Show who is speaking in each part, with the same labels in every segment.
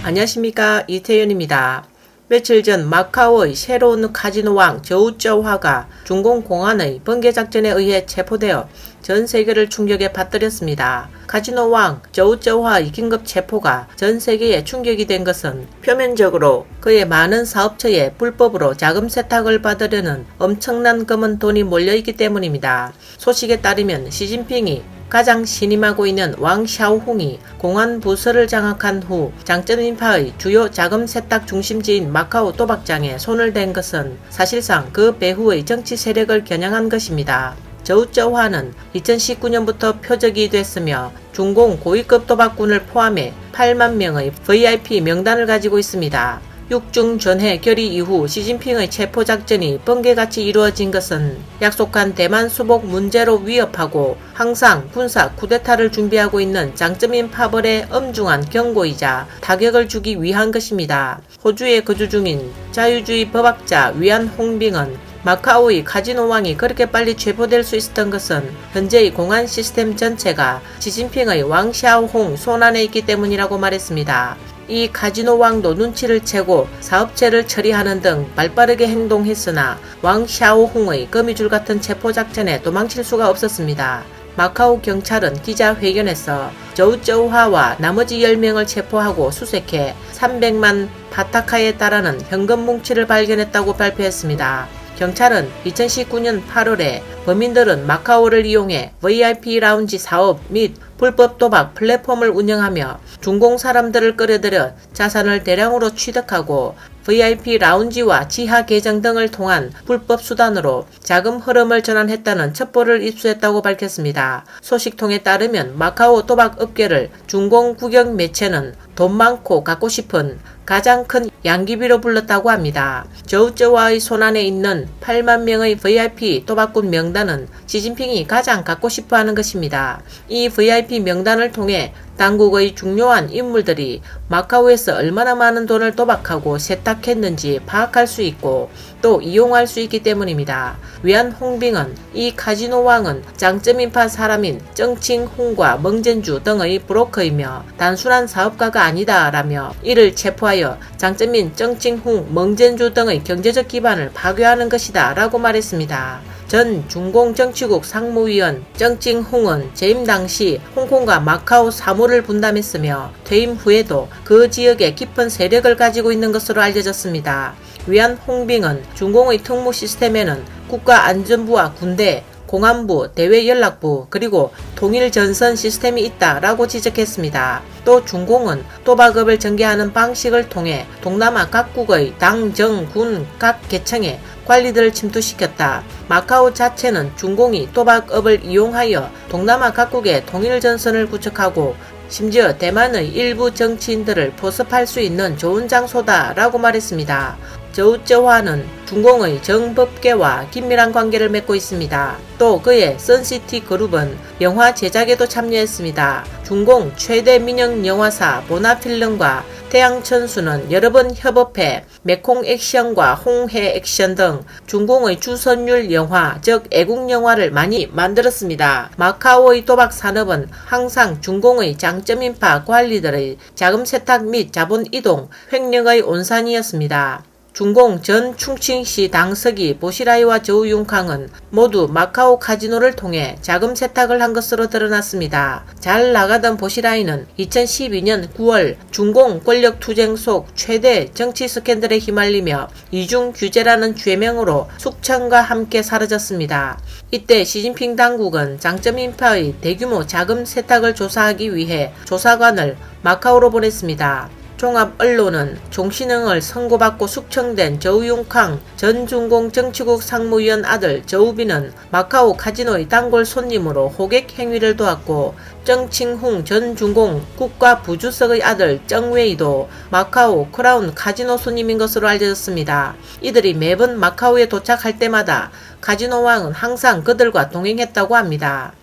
Speaker 1: 안녕하십니까, 이태윤입니다. 며칠 전 마카오의 새로운 카지노왕 저우쩌우화가 중공공안의 번개작전에 의해 체포되어 전 세계를 충격에 빠뜨렸습니다. 카지노왕 저우쩌우화의 긴급 체포가 전 세계에 충격이 된 것은 표면적으로 그의 많은 사업처에 불법으로 자금 세탁을 받으려는 엄청난 검은 돈이 몰려있기 때문입니다. 소식에 따르면 시진핑이 가장 신임하고 있는 왕 샤오홍이 공안 부서를 장악한 후 장점인파의 주요 자금 세탁 중심지인 마카오 도박장에 손을 댄 것은 사실상 그 배후의 정치 세력을 겨냥한 것입니다. 저우쩌우화는 2019년부터 표적이 됐으며 중공 고위급 도박꾼을 포함해 8만 명의 VIP 명단을 가지고 있습니다. 6중 전해 결의 이후 시진핑의 체포작전이 번개같이 이루어진 것은 약속한 대만 수복 문제로 위협하고 항상 군사 쿠데타를 준비하고 있는 장점인 파벌의 엄중한 경고이자 타격을 주기 위한 것입니다. 호주에 거주 중인 자유주의 법학자 위안 홍빙은 마카오의 카지노왕이 그렇게 빨리 체포될 수 있었던 것은 현재의 공안 시스템 전체가 시진핑의 왕 샤오홍 손안에 있기 때문이라고 말했습니다. 이 카지노왕도 눈치를 채고 사업체를 처리하는 등 발빠르게 행동했으나 왕 샤오홍의 거미줄 같은 체포작전에 도망칠 수가 없었습니다. 마카오 경찰은 기자회견에서 저우쩌우화와 나머지 10명을 체포하고 수색해 300만 바타카에 달하는 현금 뭉치를 발견했다고 발표했습니다. 경찰은 2019년 8월에 범인들은 마카오를 이용해 VIP 라운지 사업 및 불법 도박 플랫폼을 운영하며 중공 사람들을 끌어들여 자산을 대량으로 취득하고 VIP 라운지와 지하 계정 등을 통한 불법 수단으로 자금 흐름을 전환했다는 첩보를 입수했다고 밝혔습니다. 소식통에 따르면 마카오 도박 업계를 중공 국영 매체는 돈 많고 갖고 싶은 가장 큰 양귀비로 불렀다고 합니다. 저우쩌우화의 손안에 있는 8만 명의 VIP 도박꾼 명단은 시진핑이 가장 갖고 싶어하는 것입니다. 이 VIP 명단을 통해 당국의 중요한 인물들이 마카오에서 얼마나 많은 돈을 도박하고 세탁했는지 파악할 수 있고 또 이용할 수 있기 때문입니다. 위안 홍빙은 이 카지노왕은 장점인파 사람인 정칭홍과 멍젠주 등의 브로커이며 단순한 사업가가 아니다라며 이를 체포하여 장점인 정칭홍, 멍젠주 등의 경제적 기반을 파괴하는 것이다 라고 말했습니다. 전 중공정치국 상무위원 정칭홍은 재임 당시 홍콩과 마카오 사무를 분담했으며 퇴임 후에도 그 지역에 깊은 세력을 가지고 있는 것으로 알려졌습니다. 위안 홍빙은 중공의 특무 시스템에는 국가안전부와 군대, 공안부, 대외연락부, 그리고 통일전선 시스템이 있다라고 지적했습니다. 또 중공은 도박업을 전개하는 방식을 통해 동남아 각국의 당, 정, 군 각 계층에 관리들을 침투시켰다. 마카오 자체는 중공이 도박업을 이용하여 동남아 각국의 통일전선을 구축하고 심지어 대만의 일부 정치인들을 포섭할 수 있는 좋은 장소다 라고 말했습니다. 저우쩌우화는 중공의 정법계와 긴밀한 관계를 맺고 있습니다. 또 그의 선시티 그룹은 영화 제작에도 참여했습니다. 중공 최대 민영 영화사 보나필름과 태양천수는 여러 번 협업해 메콩 액션과 홍해 액션 등 중공의 주선율 영화, 즉 애국 영화를 많이 만들었습니다. 마카오의 도박 산업은 항상 중공의 장점인파 관리들의 자금 세탁 및 자본 이동, 횡령의 온산이었습니다. 중공 전 충칭시 당서기 보시라이와 저우융캉은 모두 마카오 카지노를 통해 자금 세탁을 한 것으로 드러났습니다. 잘 나가던 보시라이는 2012년 9월 중공 권력투쟁 속 최대 정치 스캔들에 휘말리며 이중 규제라는 죄명으로 숙청과 함께 사라졌습니다. 이때 시진핑 당국은 장점인파의 대규모 자금 세탁을 조사하기 위해 조사관을 마카오로 보냈습니다. 종합 언론은 종신형을 선고받고 숙청된 저우융캉 전 중공 정치국 상무위원 아들 저우빈은 마카오 카지노의 단골 손님으로 호객 행위를 도왔고 정칭홍 전 중공 국가부주석의 아들 정웨이도 마카오 크라운 카지노 손님인 것으로 알려졌습니다. 이들이 매번 마카오에 도착할 때마다 카지노왕은 항상 그들과 동행했다고 합니다.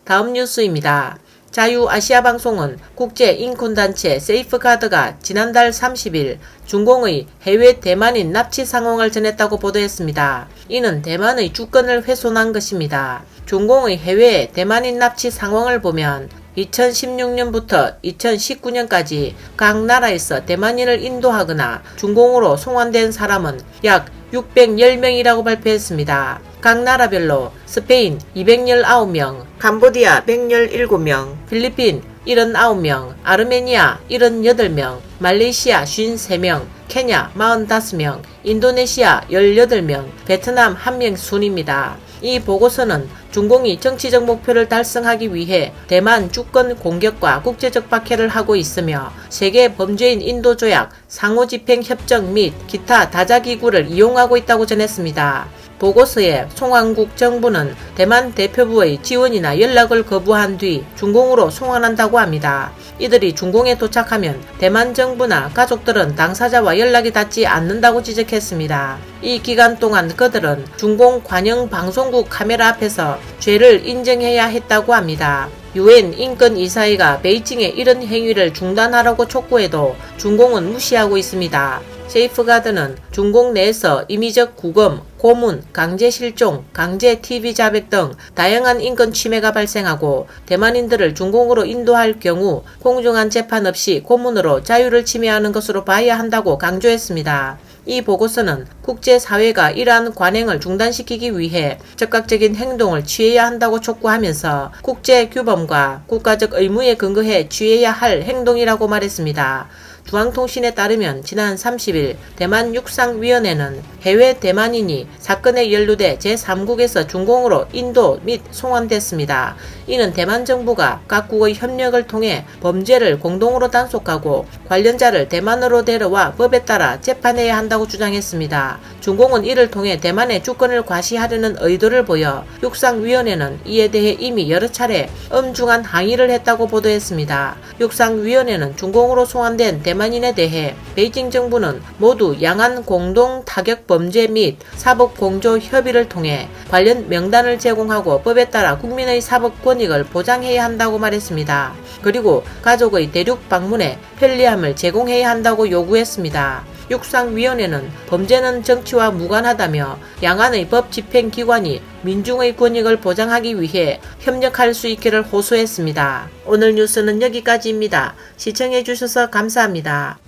Speaker 1: 다음 뉴스입니다. 자유아시아방송은 국제인권단체 세이프가드가 지난달 30일 중공의 해외 대만인 납치 상황을 전했다고 보도했습니다. 이는 대만의 주권을 훼손한 것입니다. 중공의 해외 대만인 납치 상황을 보면 2016년부터 2019년까지 각 나라에서 대만인을 인도하거나 중공으로 송환된 사람은 약 610명이라고 발표했습니다. 각 나라별로 스페인 219명, 캄보디아 117명, 필리핀 79명, 아르메니아 78명, 말레이시아 53명, 케냐 45명, 인도네시아 18명, 베트남 1명 순입니다. 이 보고서는 중공이 정치적 목표를 달성하기 위해 대만 주권 공격과 국제적 박해를 하고 있으며 세계 범죄인 인도조약, 상호집행협정 및 기타 다자기구를 이용하고 있다고 전했습니다. 보고서에 송환국 정부는 대만 대표부의 지원이나 연락을 거부한 뒤 중공으로 송환한다고 합니다. 이들이 중공에 도착하면 대만 정부나 가족들은 당사자와 연락이 닿지 않는다고 지적했습니다. 이 기간 동안 그들은 중공 관영 방송국 카메라 앞에서 죄를 인정해야 했다고 합니다. UN 인권이사회가 베이징의 이런 행위를 중단하라고 촉구해도 중공은 무시하고 있습니다. 세이프가드는 중공 내에서 임의적 구금, 고문, 강제 실종, 강제 TV 자백 등 다양한 인권 침해가 발생하고 대만인들을 중공으로 인도할 경우 공정한 재판 없이 고문으로 자유를 침해하는 것으로 봐야 한다고 강조했습니다. 이 보고서는 국제사회가 이러한 관행을 중단시키기 위해 적극적인 행동을 취해야 한다고 촉구하면서 국제규범과 국가적 의무에 근거해 취해야 할 행동이라고 말했습니다. 중앙통신에 따르면 지난 30일 대만 육상위원회는 해외 대만인이 사건에 연루돼 제3국에서 중공으로 인도 및 송환됐습니다. 이는 대만 정부가 각국의 협력을 통해 범죄를 공동으로 단속하고 관련자를 대만으로 데려와 법에 따라 재판해야 한다고 주장했습니다. 중공은 이를 통해 대만의 주권을 과시하려는 의도를 보여 육상위원회는 이에 대해 이미 여러 차례 엄중한 항의를 했다고 보도했습니다. 육상위원회는 중공으로 송환된 대만인에 대해 베이징 정부는 모두 양안 공동 타격 범죄 및 사법 공조 협의를 통해 관련 명단을 제공하고 법에 따라 국민의 사법 권익을 보장해야 한다고 말했습니다. 그리고 가족의 대륙 방문에 편리함을 제공해야 한다고 요구했습니다. 육상위원회는 범죄는 정치와 무관하다며 양안의 법 집행기관이 민중의 권익을 보장하기 위해 협력할 수 있기를 호소했습니다. 오늘 뉴스는 여기까지입니다. 시청해주셔서 감사합니다.